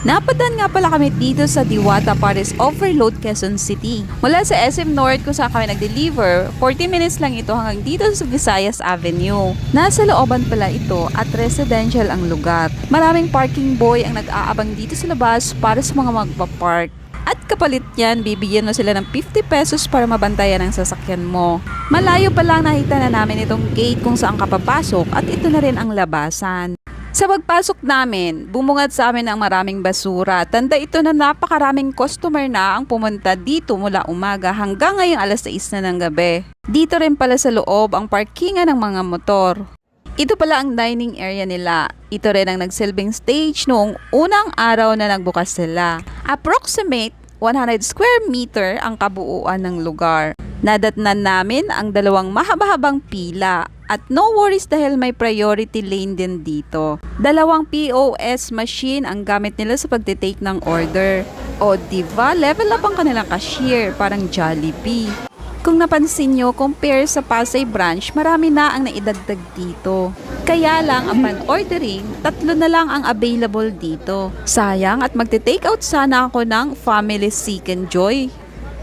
Napadaan nga pala kami dito sa Diwata Paris Overload, Quezon City. Mula sa SM North kung saan kami nag-deliver, 40 minutes lang ito hanggang dito sa Visayas Avenue. Nasa looban pala ito at residential ang lugar. Maraming parking boy ang nag-aabang dito sa labas para sa mga magpa-park. At kapalit yan, bibigyan mo sila ng 50 pesos para mabantayan ang sasakyan mo. Malayo pa lang nakita na namin itong gate kung saan ka papasok at ito na rin ang labasan. Sa pagpasok namin, bumungad sa amin ang maraming basura. Tanda ito na napakaraming customer na ang pumunta dito mula umaga hanggang ngayong alas 6 na ng gabi. Dito rin pala sa loob ang parkingan ng mga motor. Ito pala ang dining area nila. Ito rin ang nagsilbing stage noong unang araw na nagbukas sila. Approximate 100 square meter ang kabuuan ng lugar. Nadatnan namin ang dalawang mahaba-habang pila. At no worries dahil may priority lane din dito. Dalawang POS machine ang gamit nila sa pagtitake ng order. O diba, level up ang kanilang cashier, parang Jollibee. Kung napansin nyo, compare sa Pasay branch, marami na ang naidagdag dito. Kaya lang, upon ordering, 3 na lang ang available dito. Sayang at magte-take out sana ako ng Family Seek and Joy.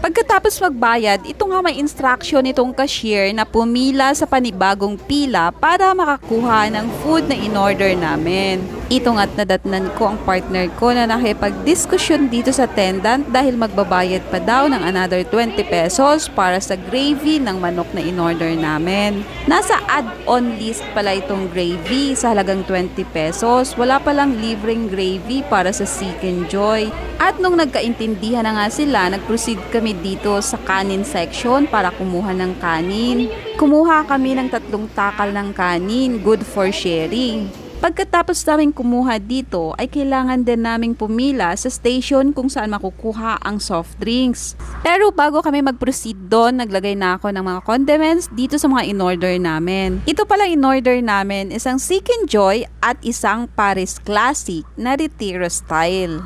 Pagkatapos magbayad, ito nga may instruction itong cashier na pumila sa panibagong pila para makakuha ng food na in-order namin. Ito nga't nadatnan ko ang partner ko na nakipag-diskusyon dito sa attendant dahil magbabayad pa daw ng another 20 pesos para sa gravy ng manok na in-order namin. Nasa add-on list pala itong gravy sa halagang 20 pesos. Wala palang libreng gravy para sa Seek and Joy. At nung nagkaintindihan na nga sila, nag-proceed kami dito sa kanin section para kumuha ng kanin. Kumuha kami ng 3 takal ng kanin, good for sharing. Pagkatapos namin kumuha dito, ay kailangan din naming pumila sa station kung saan makukuha ang soft drinks. Pero bago kami mag-proceed doon, naglagay na ako ng mga condiments dito sa mga in-order namin. Ito pala in-order namin, isang Seek and Joy at isang Paris Classic na Retiro style.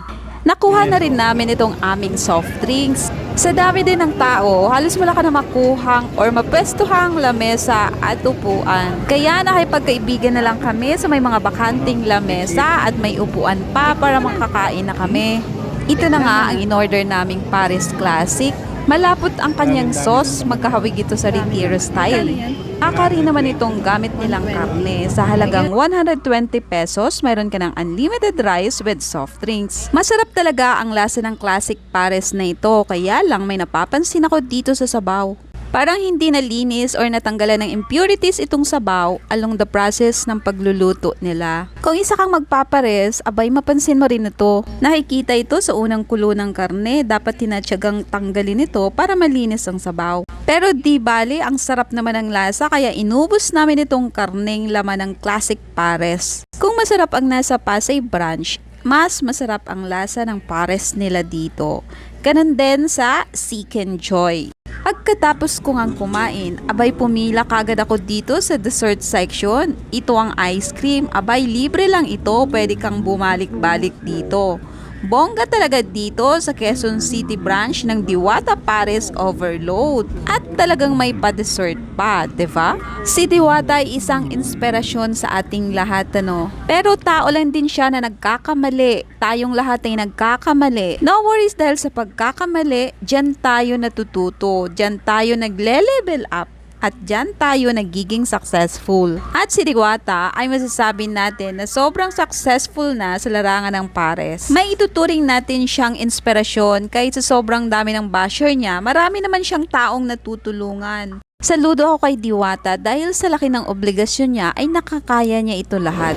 Nakuha na rin namin itong aming soft drinks. Sa dami din ng tao, halos wala ka na makuhang or mapwestuhang lamesa at upuan. Kaya nakipagkaibigan na lang kami sa may mga bakanting lamesa at may upuan pa para makakain na kami. Ito na nga ang in-order naming Paris Classic. Malapot ang kanyang sauce, magkahawig ito sa Retiro style. Akari naman itong gamit nilang karne. Sa halagang 120 pesos, mayroon ka ng unlimited rice with soft drinks. Masarap talaga ang lasa ng classic Paris na ito, kaya lang may napapansin ako dito sa sabaw. Parang hindi nalinis or natanggalan ng impurities itong sabaw along the process ng pagluluto nila. Kung isa kang magpapares, abay mapansin mo rin ito. Nakikita ito sa unang kulo ng karne, dapat tinatsagang tanggalin ito para malinis ang sabaw. Pero di bali, ang sarap naman ng lasa kaya inubos namin itong karneng laman ng classic pares. Kung masarap ang nasa Pasay branch, mas masarap ang lasa ng pares nila dito. Ganun din sa Seek and Joy. Pagkatapos ko ngang kumain, abay pumila kagad ako dito sa dessert section. Ito ang ice cream, abay libre lang ito, pwede kang bumalik-balik dito. Bongga talaga dito sa Quezon City branch ng Diwata Paris Overload. At talagang may pa-dessert pa, diba? Si Diwata ay isang inspirasyon sa ating lahat, ano? Pero tao lang din siya na nagkakamali. Tayong lahat ay nagkakamali. No worries dahil sa pagkakamali, dyan tayo natututo. Dyan tayo nagle-level up. At dyan tayo nagiging successful. At si Diwata ay masasabi natin na sobrang successful na sa larangan ng pares. May ituturing natin siyang inspirasyon kahit sa sobrang dami ng basher niya, marami naman siyang taong natutulungan. Saludo ako kay Diwata dahil sa laki ng obligasyon niya ay nakakaya niya ito lahat.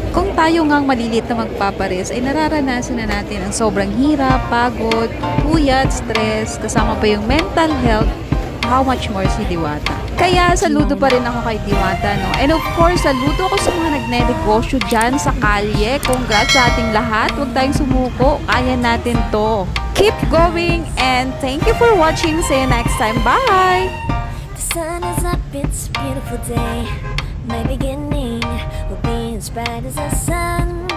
Kung tayo ngang malilit na magpapares ay nararanasan na natin ang sobrang hirap, pagod, puyat, stress, kasama pa yung mental health. How much more si Diwata. Kaya saludo pa rin ako kay Diwata, no? And of course, saludo ako sa mga nagne-negosyo dyan sa kalye. Congrats sa ating lahat. Huwag tayong sumuko. Kaya natin to. Keep going and thank you for watching. See you next time. Bye! The sun is up, it's a beautiful day. My beginning will be as bright as the sun.